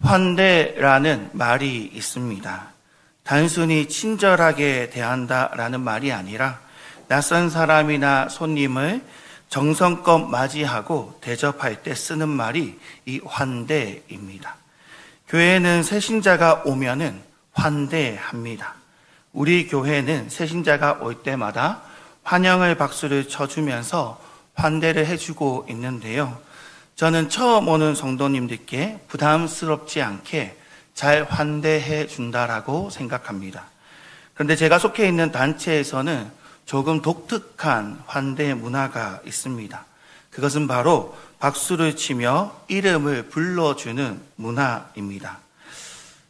환대라는 말이 있습니다. 단순히 친절하게 대한다라는 말이 아니라 낯선 사람이나 손님을 정성껏 맞이하고 대접할 때 쓰는 말이 이 환대입니다. 교회는 새신자가 오면은 환대합니다. 우리 교회는 새신자가 올 때마다 환영의 박수를 쳐주면서 환대를 해주고 있는데요. 저는 처음 오는 성도님들께 부담스럽지 않게 잘 환대해 준다라고 생각합니다. 그런데 제가 속해 있는 단체에서는 조금 독특한 환대 문화가 있습니다. 그것은 바로 박수를 치며 이름을 불러주는 문화입니다.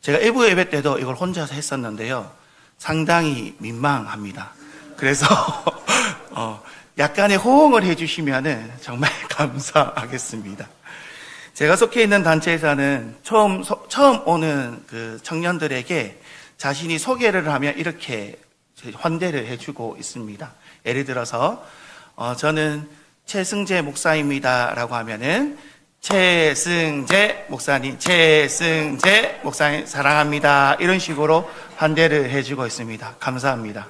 제가 일부 예배 때도 이걸 혼자서 했었는데요. 상당히 민망합니다. 그래서 약간의 호응을 해주시면 정말 감사하겠습니다. 제가 속해 있는 단체에서는 처음 오는 그 청년들에게 자신이 소개를 하면 이렇게 환대를 해주고 있습니다. 예를 들어서 저는 최승재 목사입니다 라고 하면은 최승재 목사님 사랑합니다, 이런 식으로 환대를 해주고 있습니다. 감사합니다.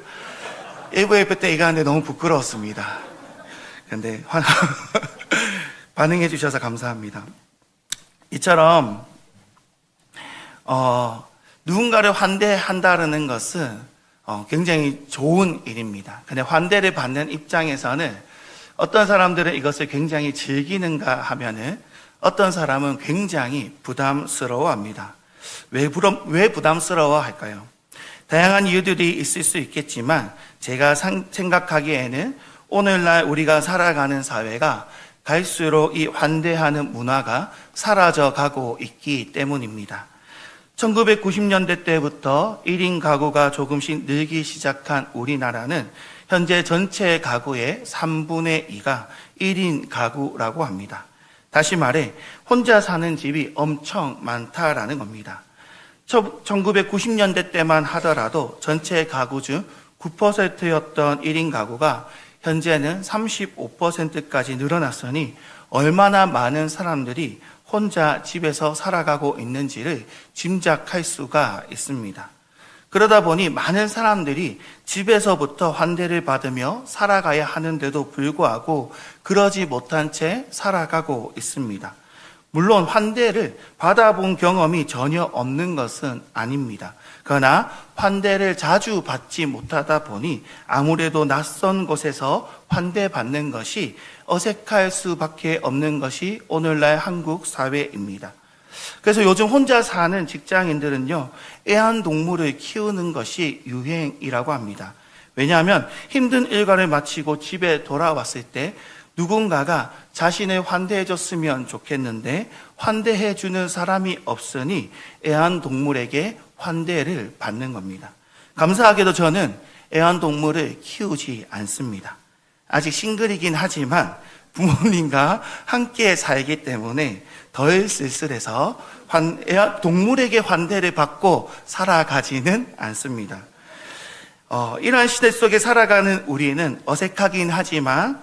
일부 예배 때 이거 하는데 너무 부끄러웠습니다. 그런데 반응해 주셔서 감사합니다. 이처럼 누군가를 환대한다는 것은 굉장히 좋은 일입니다. 근데 환대를 받는 입장에서는 어떤 사람들은 이것을 굉장히 즐기는가 하면은 어떤 사람은 굉장히 부담스러워합니다. 왜 부담스러워할까요? 다양한 이유들이 있을 수 있겠지만 제가 생각하기에는 오늘날 우리가 살아가는 사회가 갈수록 이 환대하는 문화가 사라져가고 있기 때문입니다. 1990년대 때부터 1인 가구가 조금씩 늘기 시작한 우리나라는 현재 전체 가구의 3분의 2가 1인 가구라고 합니다. 다시 말해 혼자 사는 집이 엄청 많다라는 겁니다. 1990년대 때만 하더라도 전체 가구 중 9%였던 1인 가구가 현재는 35%까지 늘어났으니 얼마나 많은 사람들이 혼자 집에서 살아가고 있는지를 짐작할 수가 있습니다. 그러다 보니 많은 사람들이 집에서부터 환대를 받으며 살아가야 하는데도 불구하고 그러지 못한 채 살아가고 있습니다. 물론 환대를 받아본 경험이 전혀 없는 것은 아닙니다. 그러나 환대를 자주 받지 못하다 보니 아무래도 낯선 곳에서 환대받는 것이 어색할 수밖에 없는 것이 오늘날 한국 사회입니다. 그래서 요즘 혼자 사는 직장인들은요, 애완동물을 키우는 것이 유행이라고 합니다. 왜냐하면 힘든 일과를 마치고 집에 돌아왔을 때 누군가가 자신을 환대해줬으면 좋겠는데 환대해주는 사람이 없으니 애완동물에게 환대를 받는 겁니다. 감사하게도 저는 애완동물을 키우지 않습니다. 아직 싱글이긴 하지만 부모님과 함께 살기 때문에 덜 쓸쓸해서 동물에게 환대를 받고 살아가지는 않습니다. 이러한 시대 속에 살아가는 우리는 어색하긴 하지만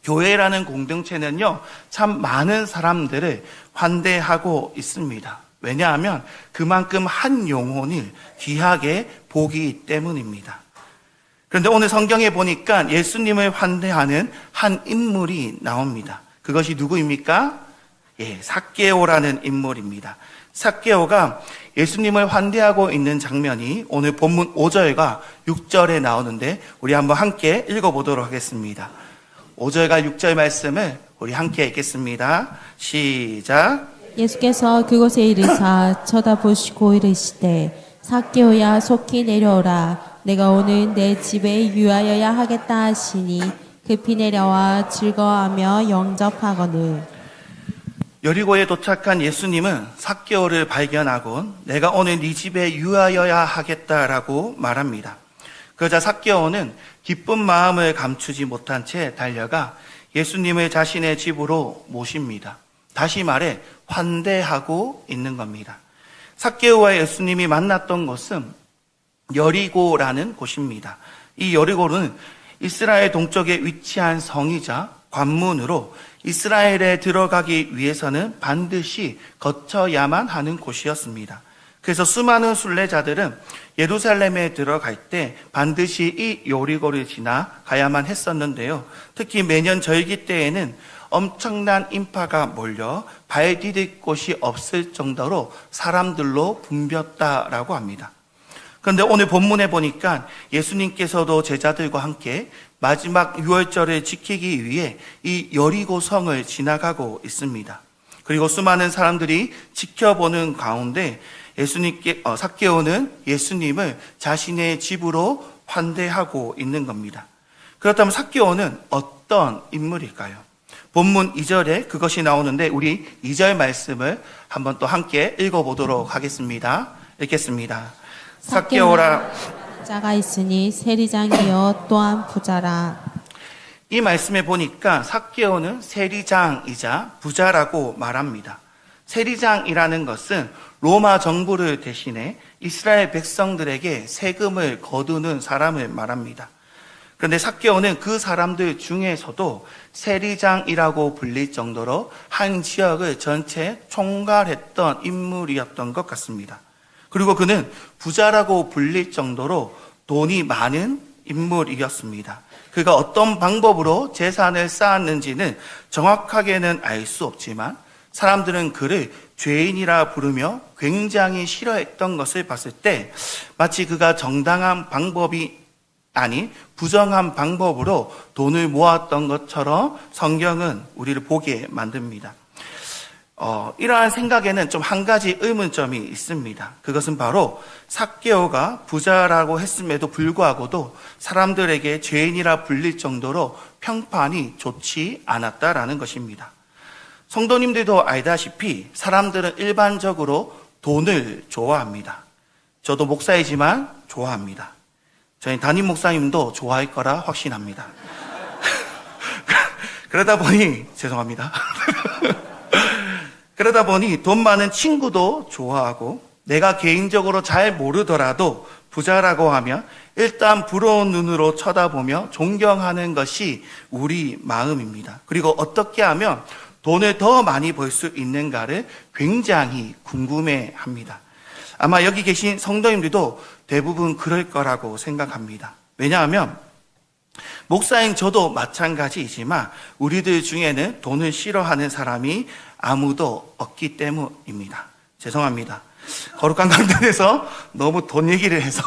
교회라는 공동체는요, 참 많은 사람들을 환대하고 있습니다. 왜냐하면 그만큼 한 영혼을 귀하게 보기 때문입니다. 그런데 오늘 성경에 보니까 예수님을 환대하는 한 인물이 나옵니다. 그것이 누구입니까? 삭개오라는 인물입니다. 삭개오가 예수님을 환대하고 있는 장면이 오늘 본문 5절과 6절에 나오는데 우리 한번 함께 읽어보도록 하겠습니다. 5절과 6절 말씀을 우리 함께 읽겠습니다. 시작. 예수께서 그곳에 이르사 쳐다보시고 이르시되 삭개오야 속히 내려오라. 내가 오늘 내 집에 유하여야 하겠다 하시니 급히 내려와 즐거워하며 영접하거늘. 여리고에 도착한 예수님은 삭개오를 발견하고 내가 오늘 네 집에 유하여야 하겠다라고 말합니다. 그러자 삭개오는 기쁜 마음을 감추지 못한 채 달려가 예수님을 자신의 집으로 모십니다. 다시 말해 환대하고 있는 겁니다. 삭개오와 예수님이 만났던 곳은 여리고라는 곳입니다. 이 여리고는 이스라엘 동쪽에 위치한 성이자 관문으로 이스라엘에 들어가기 위해서는 반드시 거쳐야만 하는 곳이었습니다. 그래서 수많은 순례자들은 예루살렘에 들어갈 때 반드시 이 여리고를 지나가야만 했었는데요. 특히 매년 절기 때에는 엄청난 인파가 몰려 발 디딜 곳이 없을 정도로 사람들로 붐볐다라고 합니다. 그런데 오늘 본문에 보니까 예수님께서도 제자들과 함께 마지막 유월절을 지키기 위해 이 여리고 성을 지나가고 있습니다. 그리고 수많은 사람들이 지켜보는 가운데 삭개오는 예수님을 자신의 집으로 환대하고 있는 겁니다. 그렇다면 삭개오는 어떤 인물일까요? 본문 2절에 그것이 나오는데 우리 2절 말씀을 한번 또 함께 읽어보도록 하겠습니다. 읽겠습니다. 삭개오라 자가 있으니 세리장이요 또한 부자라. 이 말씀에 보니까 삭개오는 세리장이자 부자라고 말합니다. 세리장이라는 것은 로마 정부를 대신해 이스라엘 백성들에게 세금을 거두는 사람을 말합니다. 그런데 삭개오는 그 사람들 중에서도 세리장이라고 불릴 정도로 한 지역을 전체 총괄했던 인물이었던 것 같습니다. 그리고 그는 부자라고 불릴 정도로 돈이 많은 인물이었습니다. 그가 어떤 방법으로 재산을 쌓았는지는 정확하게는 알 수 없지만 사람들은 그를 죄인이라 부르며 굉장히 싫어했던 것을 봤을 때 마치 그가 정당한 방법이 아닌 부정한 방법으로 돈을 모았던 것처럼 성경은 우리를 보게 만듭니다. 이러한 생각에는 좀 한 가지 의문점이 있습니다. 그것은 바로 삭개오가 부자라고 했음에도 불구하고도 사람들에게 죄인이라 불릴 정도로 평판이 좋지 않았다라는 것입니다. 성도님들도 알다시피 사람들은 일반적으로 돈을 좋아합니다. 저도 목사이지만 좋아합니다. 저희 담임 목사님도 좋아할 거라 확신합니다. 그러다 보니 죄송합니다. 그러다 보니 돈 많은 친구도 좋아하고 내가 개인적으로 잘 모르더라도 부자라고 하면 일단 부러운 눈으로 쳐다보며 존경하는 것이 우리 마음입니다. 그리고 어떻게 하면 돈을 더 많이 벌 수 있는가를 굉장히 궁금해합니다. 아마 여기 계신 성도님들도 대부분 그럴 거라고 생각합니다. 왜냐하면 목사인 저도 마찬가지이지만 우리들 중에는 돈을 싫어하는 사람이 아무도 없기 때문입니다. 죄송합니다. 거룩한 강단에서 너무 돈 얘기를 해서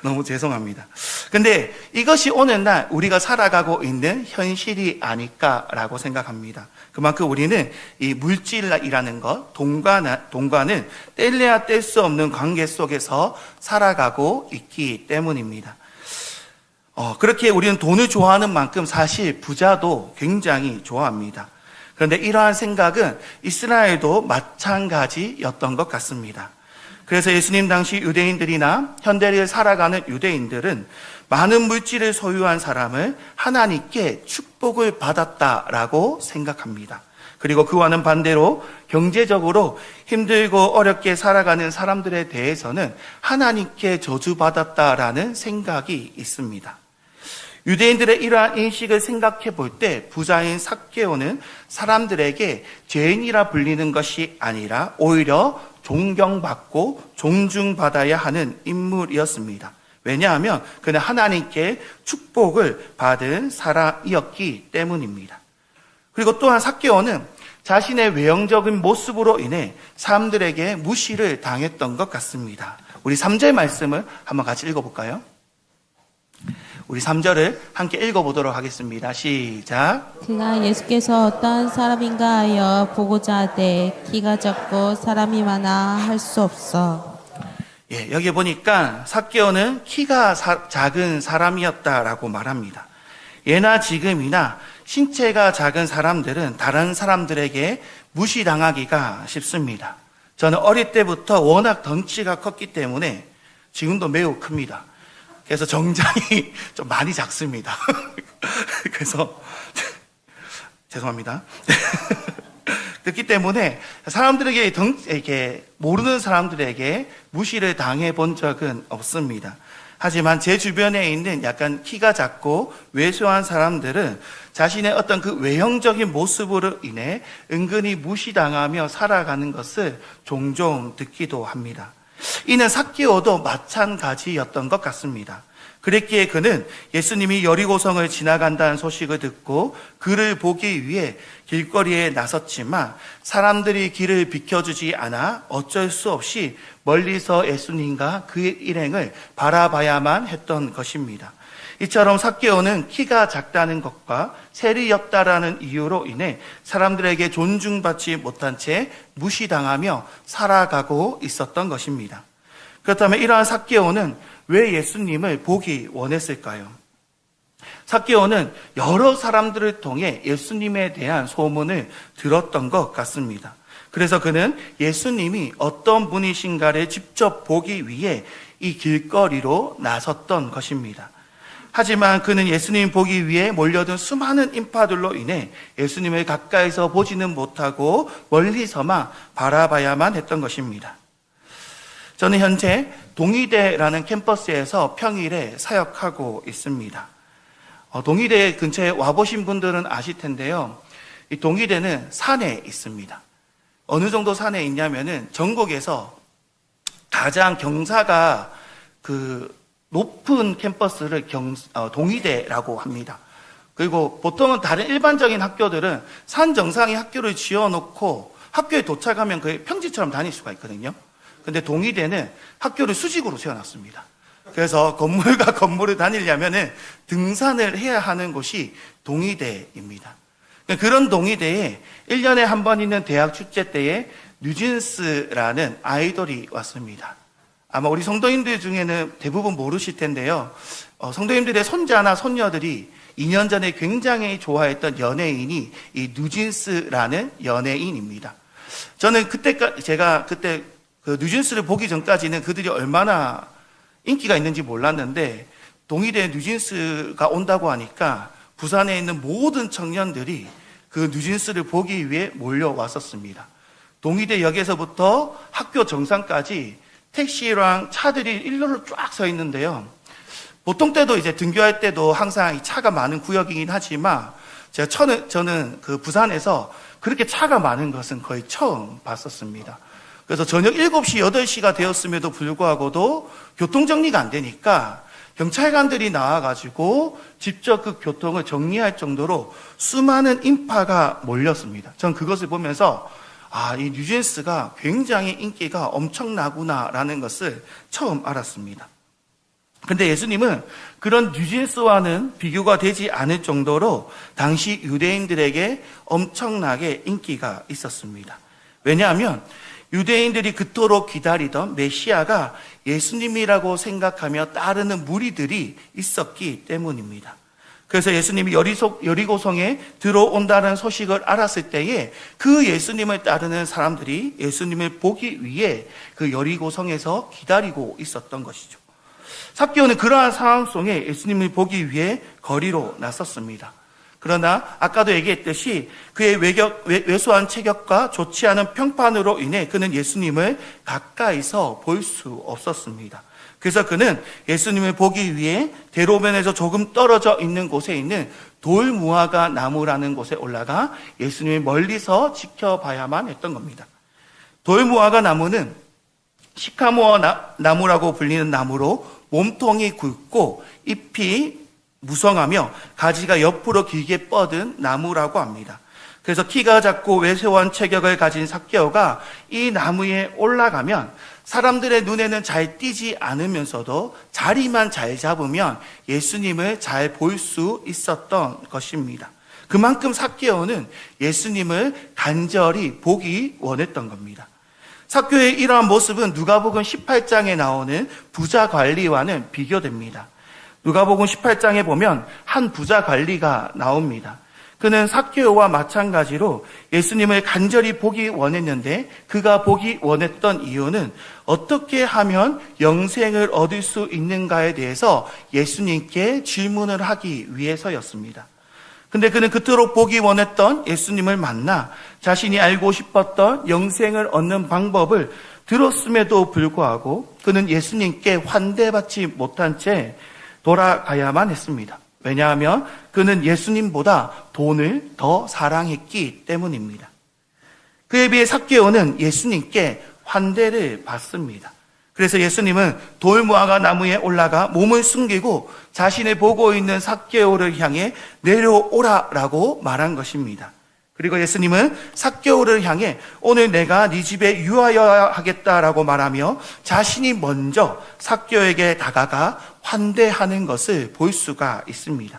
너무 죄송합니다. 근데 이것이 오늘날 우리가 살아가고 있는 현실이 아닐까라고 생각합니다. 그만큼 우리는 이 물질이라는 것, 돈과는 뗄래야 뗄 수 없는 관계 속에서 살아가고 있기 때문입니다. 그렇게 우리는 돈을 좋아하는 만큼 사실 부자도 굉장히 좋아합니다. 그런데 이러한 생각은 이스라엘도 마찬가지였던 것 같습니다. 그래서 예수님 당시 유대인들이나 현대를 살아가는 유대인들은 많은 물질을 소유한 사람을 하나님께 축복을 받았다라고 생각합니다. 그리고 그와는 반대로 경제적으로 힘들고 어렵게 살아가는 사람들에 대해서는 하나님께 저주받았다라는 생각이 있습니다. 유대인들의 이러한 인식을 생각해 볼 때 부자인 삭개오는 사람들에게 죄인이라 불리는 것이 아니라 오히려 존경받고 존중받아야 하는 인물이었습니다. 왜냐하면 그는 하나님께 축복을 받은 사람이었기 때문입니다. 그리고 또한 삭개오는 자신의 외형적인 모습으로 인해 사람들에게 무시를 당했던 것 같습니다. 우리 3절 말씀을 한번 같이 읽어볼까요? 우리 3절을 함께 읽어보도록 하겠습니다. 시작. 그가 예수께서 어떤 사람인가 하여 보고자 하되 키가 적고 사람이 많아 할 수 없어. 여기 보니까 삭개오는 키가 작은 사람이었다라고 말합니다. 예나 지금이나 신체가 작은 사람들은 다른 사람들에게 무시당하기가 쉽습니다. 저는 어릴 때부터 워낙 덩치가 컸기 때문에 지금도 매우 큽니다. 그래서 정장이 좀 많이 작습니다. 그래서 죄송합니다. 그렇기 때문에 사람들에게 이렇게 모르는 사람들에게 무시를 당해 본 적은 없습니다. 하지만 제 주변에 있는 약간 키가 작고 왜소한 사람들은 자신의 어떤 그 외형적인 모습으로 인해 은근히 무시당하며 살아가는 것을 종종 듣기도 합니다. 이는 삭개오도 마찬가지였던 것 같습니다. 그랬기에 그는 예수님이 여리고성을 지나간다는 소식을 듣고 그를 보기 위해 길거리에 나섰지만 사람들이 길을 비켜주지 않아 어쩔 수 없이 멀리서 예수님과 그의 일행을 바라봐야만 했던 것입니다. 이처럼 삭개오는 키가 작다는 것과 셀이 없다라는 이유로 인해 사람들에게 존중받지 못한 채 무시당하며 살아가고 있었던 것입니다. 그렇다면 이러한 삭개오는 왜 예수님을 보기 원했을까요? 삭개오는 여러 사람들을 통해 예수님에 대한 소문을 들었던 것 같습니다. 그래서 그는 예수님이 어떤 분이신가를 직접 보기 위해 이 길거리로 나섰던 것입니다. 하지만 그는 예수님 보기 위해 몰려든 수많은 인파들로 인해 예수님을 가까이서 보지는 못하고 멀리서만 바라봐야만 했던 것입니다. 저는 현재 동의대라는 캠퍼스에서 평일에 사역하고 있습니다. 동의대 근처에 와보신 분들은 아실 텐데요. 이 동의대는 산에 있습니다. 어느 정도 산에 있냐면은 전국에서 가장 경사가 높은 캠퍼스를 동의대라고 합니다. 그리고 보통은 다른 일반적인 학교들은 산 정상에 학교를 지어놓고 학교에 도착하면 거의 평지처럼 다닐 수가 있거든요. 근데 동의대는 학교를 수직으로 세워놨습니다. 그래서 건물과 건물을 다니려면은 등산을 해야 하는 곳이 동의대입니다. 그런 동의대에 1년에 한 번 있는 대학 축제 때에 뉴진스라는 아이돌이 왔습니다. 아마 우리 성도님들 중에는 대부분 모르실 텐데요. 성도님들의 손자나 손녀들이 2년 전에 굉장히 좋아했던 연예인이 이 뉴진스라는 연예인입니다. 저는 제가 그때 그 뉴진스를 보기 전까지는 그들이 얼마나 인기가 있는지 몰랐는데 동의대 뉴진스가 온다고 하니까 부산에 있는 모든 청년들이 그 뉴진스를 보기 위해 몰려왔었습니다. 동의대 역에서부터 학교 정상까지 택시랑 차들이 일로로 쫙 서 있는데요. 보통 때도 이제 등교할 때도 항상 이 차가 많은 구역이긴 하지만 저는 그 부산에서 그렇게 차가 많은 것은 거의 처음 봤었습니다. 그래서 저녁 7시, 8시가 되었음에도 불구하고도 교통정리가 안 되니까 경찰관들이 나와가지고 직접 그 교통을 정리할 정도로 수많은 인파가 몰렸습니다. 전 그것을 보면서 이 뉴진스가 굉장히 인기가 엄청나구나라는 것을 처음 알았습니다. 근데 예수님은 그런 뉴진스와는 비교가 되지 않을 정도로 당시 유대인들에게 엄청나게 인기가 있었습니다. 왜냐하면 유대인들이 그토록 기다리던 메시아가 예수님이라고 생각하며 따르는 무리들이 있었기 때문입니다. 그래서 예수님이 여리고성에 들어온다는 소식을 알았을 때에 그 예수님을 따르는 사람들이 예수님을 보기 위해 그 여리고성에서 기다리고 있었던 것이죠. 삭개오는 그러한 상황 속에 예수님을 보기 위해 거리로 나섰습니다. 그러나 아까도 얘기했듯이 그의 왜소한 체격과 좋지 않은 평판으로 인해 그는 예수님을 가까이서 볼 수 없었습니다. 그래서 그는 예수님을 보기 위해 대로변에서 조금 떨어져 있는 곳에 있는 돌무화과 나무라는 곳에 올라가 예수님을 멀리서 지켜봐야만 했던 겁니다. 돌무화과 나무는 시카모어 나무라고 불리는 나무로 몸통이 굵고 잎이 무성하며 가지가 옆으로 길게 뻗은 나무라고 합니다. 그래서 키가 작고 왜소한 체격을 가진 삭개오가 이 나무에 올라가면 사람들의 눈에는 잘 띄지 않으면서도 자리만 잘 잡으면 예수님을 잘 볼 수 있었던 것입니다. 그만큼 삭개오는 예수님을 간절히 보기 원했던 겁니다. 삭개오의 이러한 모습은 누가복음 18장에 나오는 부자 관리와는 비교됩니다. 누가복음 18장에 보면 한 부자 관리가 나옵니다. 그는 삭개오와 마찬가지로 예수님을 간절히 보기 원했는데 그가 보기 원했던 이유는 어떻게 하면 영생을 얻을 수 있는가에 대해서 예수님께 질문을 하기 위해서였습니다. 근데 그는 그토록 보기 원했던 예수님을 만나 자신이 알고 싶었던 영생을 얻는 방법을 들었음에도 불구하고 그는 예수님께 환대받지 못한 채 돌아가야만 했습니다. 왜냐하면 그는 예수님보다 돈을 더 사랑했기 때문입니다. 그에 비해 삭개오는 예수님께 환대를 받습니다. 그래서 예수님은 돌무화과 나무에 올라가 몸을 숨기고 자신을 보고 있는 삭개오를 향해 내려오라라고 말한 것입니다. 그리고 예수님은 삭개오를 향해 오늘 내가 네 집에 유하여야 하겠다라고 말하며 자신이 먼저 삭개오에게 다가가 환대하는 것을 볼 수가 있습니다.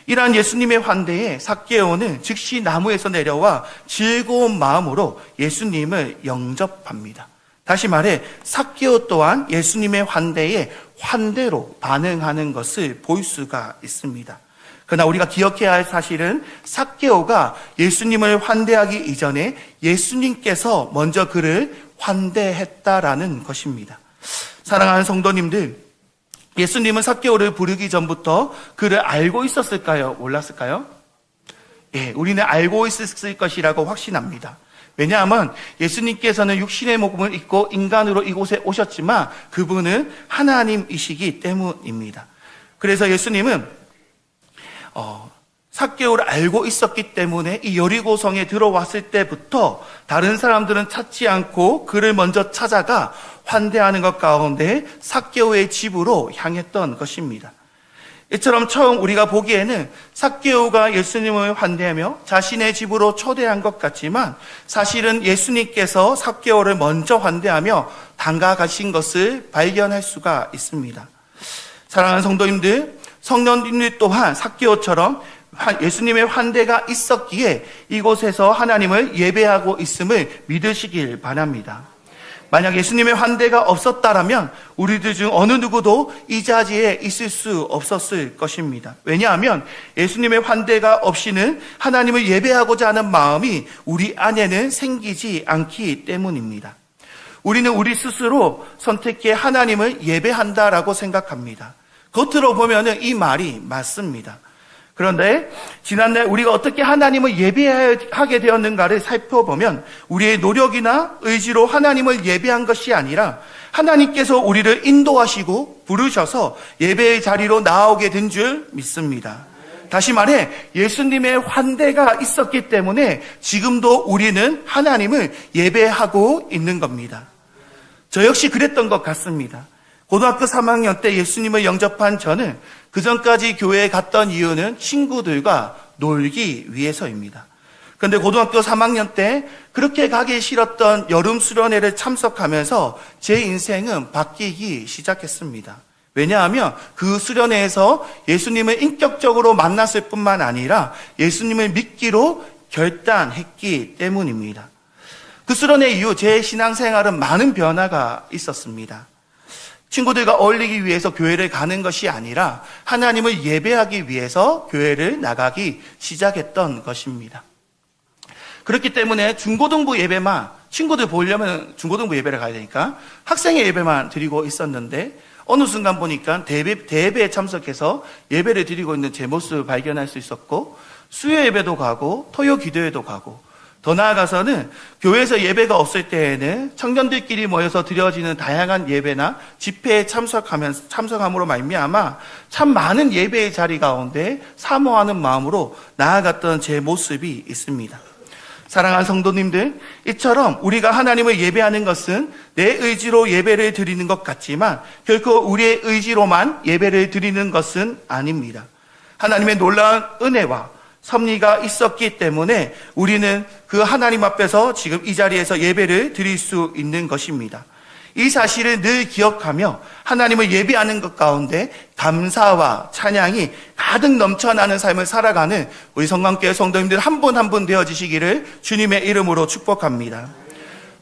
이러한 예수님의 환대에 삭개오는 즉시 나무에서 내려와 즐거운 마음으로 예수님을 영접합니다. 다시 말해 삭개오 또한 예수님의 환대에 환대로 반응하는 것을 볼 수가 있습니다. 그러나 우리가 기억해야 할 사실은 삭개오가 예수님을 환대하기 이전에 예수님께서 먼저 그를 환대했다라는 것입니다. 사랑하는 성도님들, 예수님은 삭개오를 부르기 전부터 그를 알고 있었을까요? 몰랐을까요? 예, 우리는 알고 있었을 것이라고 확신합니다. 왜냐하면 예수님께서는 육신의 몸을 입고 인간으로 이곳에 오셨지만 그분은 하나님이시기 때문입니다. 그래서 예수님은 삭개오를 알고 있었기 때문에 이 여리고성에 들어왔을 때부터 다른 사람들은 찾지 않고 그를 먼저 찾아가 환대하는 것 가운데 삭개오의 집으로 향했던 것입니다. 이처럼 처음 우리가 보기에는 삭개오가 예수님을 환대하며 자신의 집으로 초대한 것 같지만 사실은 예수님께서 삭개오를 먼저 환대하며 다가가신 것을 발견할 수가 있습니다. 사랑하는 성도님들, 성도님들 또한 삭개오처럼 예수님의 환대가 있었기에 이곳에서 하나님을 예배하고 있음을 믿으시길 바랍니다. 만약 예수님의 환대가 없었다라면 우리들 중 어느 누구도 이 자리에 있을 수 없었을 것입니다. 왜냐하면 예수님의 환대가 없이는 하나님을 예배하고자 하는 마음이 우리 안에는 생기지 않기 때문입니다. 우리는 우리 스스로 선택해 하나님을 예배한다라고 생각합니다. 겉으로 보면은 이 말이 맞습니다. 그런데 지난날 우리가 어떻게 하나님을 예배하게 되었는가를 살펴보면 우리의 노력이나 의지로 하나님을 예배한 것이 아니라 하나님께서 우리를 인도하시고 부르셔서 예배의 자리로 나오게 된 줄 믿습니다. 다시 말해 예수님의 환대가 있었기 때문에 지금도 우리는 하나님을 예배하고 있는 겁니다. 저 역시 그랬던 것 같습니다. 고등학교 3학년 때 예수님을 영접한 저는 그전까지 교회에 갔던 이유는 친구들과 놀기 위해서입니다. 그런데 고등학교 3학년 때 그렇게 가기 싫었던 여름 수련회를 참석하면서 제 인생은 바뀌기 시작했습니다. 왜냐하면 그 수련회에서 예수님을 인격적으로 만났을 뿐만 아니라 예수님을 믿기로 결단했기 때문입니다. 그 수련회 이후 제 신앙생활은 많은 변화가 있었습니다. 친구들과 어울리기 위해서 교회를 가는 것이 아니라 하나님을 예배하기 위해서 교회를 나가기 시작했던 것입니다. 그렇기 때문에 중고등부 예배만 친구들 보려면 중고등부 예배를 가야 되니까 학생의 예배만 드리고 있었는데 어느 순간 보니까 대회에 참석해서 예배를 드리고 있는 제 모습을 발견할 수 있었고 수요 예배도 가고 토요 기도회도 가고 더 나아가서는 교회에서 예배가 없을 때에는 청년들끼리 모여서 드려지는 다양한 예배나 집회에 참석함으로 말미암아 참 많은 예배의 자리 가운데 사모하는 마음으로 나아갔던 제 모습이 있습니다. 사랑하는 성도님들, 이처럼 우리가 하나님을 예배하는 것은 내 의지로 예배를 드리는 것 같지만 결코 우리의 의지로만 예배를 드리는 것은 아닙니다. 하나님의 놀라운 은혜와 섭리가 있었기 때문에 우리는 그 하나님 앞에서 지금 이 자리에서 예배를 드릴 수 있는 것입니다. 이 사실을 늘 기억하며 하나님을 예배하는 것 가운데 감사와 찬양이 가득 넘쳐나는 삶을 살아가는 우리 성광교회 성도님들 한 분 한 분 되어지시기를 주님의 이름으로 축복합니다.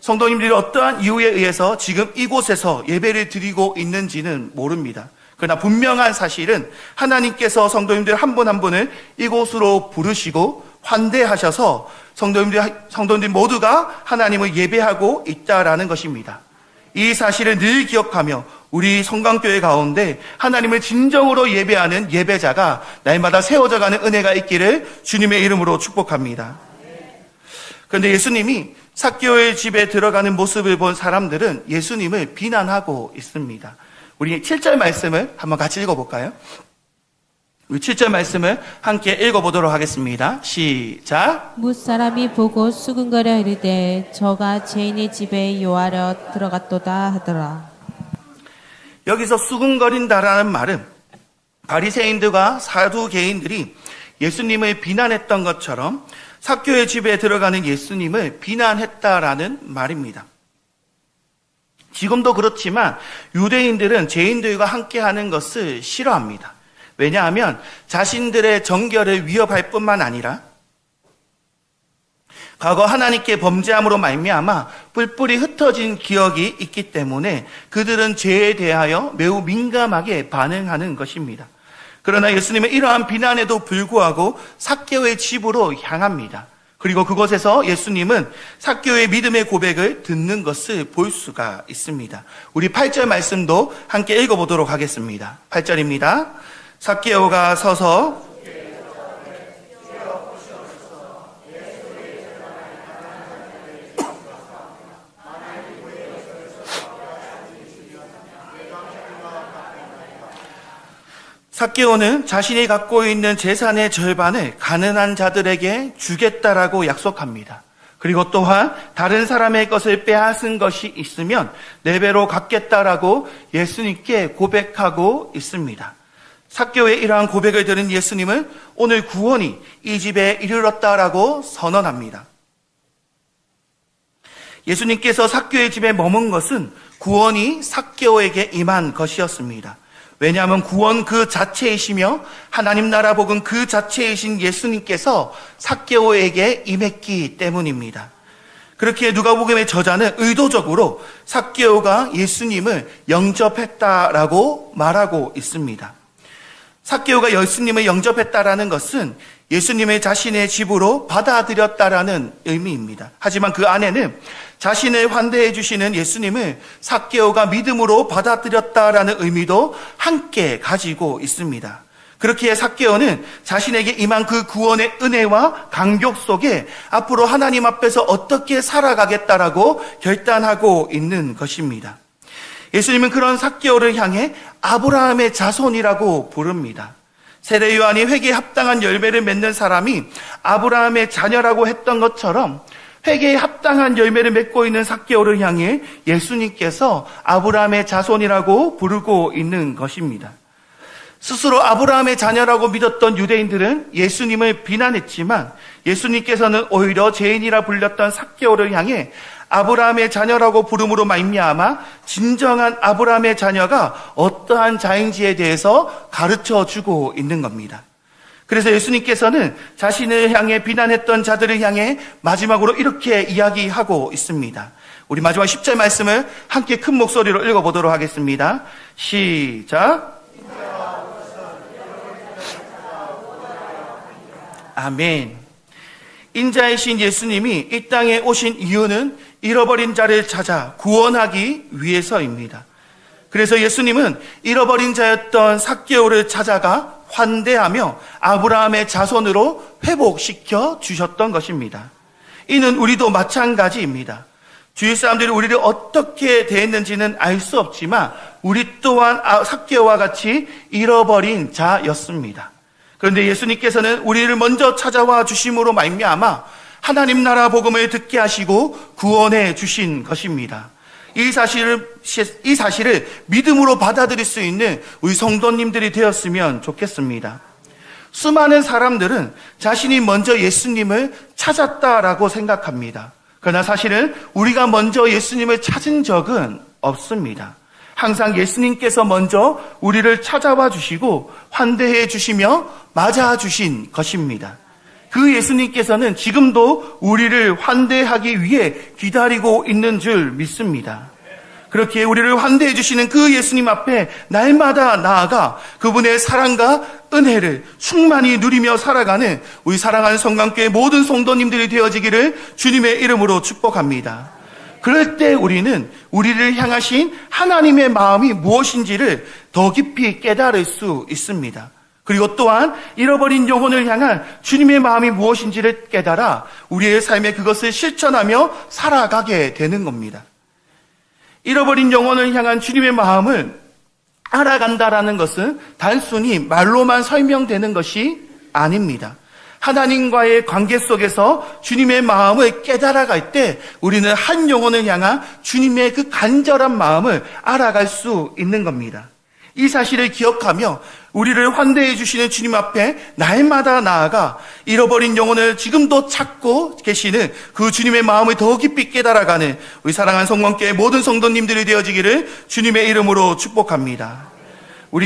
성도님들이 어떠한 이유에 의해서 지금 이곳에서 예배를 드리고 있는지는 모릅니다. 그러나 분명한 사실은 하나님께서 성도님들 한 분 한 분을 이곳으로 부르시고 환대하셔서 성도님들 모두가 하나님을 예배하고 있다라는 것입니다. 이 사실을 늘 기억하며 우리 성광교회 가운데 하나님을 진정으로 예배하는 예배자가 날마다 세워져가는 은혜가 있기를 주님의 이름으로 축복합니다. 그런데 예수님이 삭개오의 집에 들어가는 모습을 본 사람들은 예수님을 비난하고 있습니다. 우리 7절 말씀을 한번 같이 읽어볼까요? 우리 7절 말씀을 함께 읽어보도록 하겠습니다. 시작. 무사람이 보고 수군거려 이르되 저가 죄인의 집에 요하려 들어갔도다 하더라. 여기서 수군거린다라는 말은 바리새인들과 사두개인들이 예수님을 비난했던 것처럼 삭개오의 집에 들어가는 예수님을 비난했다라는 말입니다. 지금도 그렇지만 유대인들은 죄인들과 함께하는 것을 싫어합니다. 왜냐하면 자신들의 정결을 위협할 뿐만 아니라 과거 하나님께 범죄함으로 말미암아 뿔뿔이 흩어진 기억이 있기 때문에 그들은 죄에 대하여 매우 민감하게 반응하는 것입니다. 그러나 예수님은 이러한 비난에도 불구하고 삭개오의 집으로 향합니다. 그리고 그곳에서 예수님은 삭개오의 믿음의 고백을 듣는 것을 볼 수가 있습니다. 우리 8절 말씀도 함께 읽어보도록 하겠습니다. 8절입니다. 삭개오가 서서 삭개오는 자신이 갖고 있는 재산의 절반을 가난한 자들에게 주겠다라고 약속합니다. 그리고 또한 다른 사람의 것을 빼앗은 것이 있으면 4배로 갚겠다라고 예수님께 고백하고 있습니다. 삭개오의 이러한 고백을 들은 예수님은 오늘 구원이 이 집에 이르렀다라고 선언합니다. 예수님께서 삭개오의 집에 머문 것은 구원이 삭개오에게 임한 것이었습니다. 왜냐하면 구원 그 자체이시며 하나님 나라 복음 그 자체이신 예수님께서 삭개오에게 임했기 때문입니다. 그렇게 누가복음의 저자는 의도적으로 삭개오가 예수님을 영접했다라고 말하고 있습니다. 삭개오가 예수님을 영접했다라는 것은 예수님을 자신의 집으로 받아들였다라는 의미입니다. 하지만 그 안에는 자신을 환대해 주시는 예수님을 삭개오가 믿음으로 받아들였다라는 의미도 함께 가지고 있습니다. 그렇기에 삭개오는 자신에게 임한 그 구원의 은혜와 감격 속에 앞으로 하나님 앞에서 어떻게 살아가겠다라고 결단하고 있는 것입니다. 예수님은 그런 삭개오를 향해 아브라함의 자손이라고 부릅니다. 세례 요한이 회개에 합당한 열매를 맺는 사람이 아브라함의 자녀라고 했던 것처럼 회개에 합당한 열매를 맺고 있는 삭개오를 향해 예수님께서 아브라함의 자손이라고 부르고 있는 것입니다. 스스로 아브라함의 자녀라고 믿었던 유대인들은 예수님을 비난했지만 예수님께서는 오히려 죄인이라 불렸던 삭개오를 향해 아브라함의 자녀라고 부름으로 말미암아 진정한 아브라함의 자녀가 어떠한 자인지에 대해서 가르쳐주고 있는 겁니다. 그래서 예수님께서는 자신을 향해 비난했던 자들을 향해 마지막으로 이렇게 이야기하고 있습니다. 우리 마지막 10절 말씀을 함께 큰 목소리로 읽어보도록 하겠습니다. 시작. 아멘. 인자이신 예수님이 이 땅에 오신 이유는 잃어버린 자를 찾아 구원하기 위해서입니다. 그래서 예수님은 잃어버린 자였던 삭개오를 찾아가 환대하며 아브라함의 자손으로 회복시켜 주셨던 것입니다. 이는 우리도 마찬가지입니다. 주위 사람들이 우리를 어떻게 대했는지는 알 수 없지만 우리 또한 삭개오와 같이 잃어버린 자였습니다. 그런데 예수님께서는 우리를 먼저 찾아와 주심으로 말미암아 하나님 나라 복음을 듣게 하시고 구원해 주신 것입니다. 이 사실을 믿음으로 받아들일 수 있는 우리 성도님들이 되었으면 좋겠습니다. 수많은 사람들은 자신이 먼저 예수님을 찾았다라고 생각합니다. 그러나 사실은 우리가 먼저 예수님을 찾은 적은 없습니다. 항상 예수님께서 먼저 우리를 찾아와 주시고 환대해 주시며 맞아 주신 것입니다. 그 예수님께서는 지금도 우리를 환대하기 위해 기다리고 있는 줄 믿습니다. 그렇게 우리를 환대해 주시는 그 예수님 앞에 날마다 나아가 그분의 사랑과 은혜를 충만히 누리며 살아가는 우리 사랑하는 성강교회 모든 성도님들이 되어지기를 주님의 이름으로 축복합니다. 그럴 때 우리는 우리를 향하신 하나님의 마음이 무엇인지를 더 깊이 깨달을 수 있습니다. 그리고 또한 잃어버린 영혼을 향한 주님의 마음이 무엇인지를 깨달아 우리의 삶에 그것을 실천하며 살아가게 되는 겁니다. 잃어버린 영혼을 향한 주님의 마음을 알아간다라는 것은 단순히 말로만 설명되는 것이 아닙니다. 하나님과의 관계 속에서 주님의 마음을 깨달아갈 때 우리는 한 영혼을 향한 주님의 그 간절한 마음을 알아갈 수 있는 겁니다. 이 사실을 기억하며 우리를 환대해 주시는 주님 앞에 날마다 나아가 잃어버린 영혼을 지금도 찾고 계시는 그 주님의 마음을 더 깊이 깨달아가는 우리 사랑하는 성원교회 모든 성도님들이 되어지기를 주님의 이름으로 축복합니다.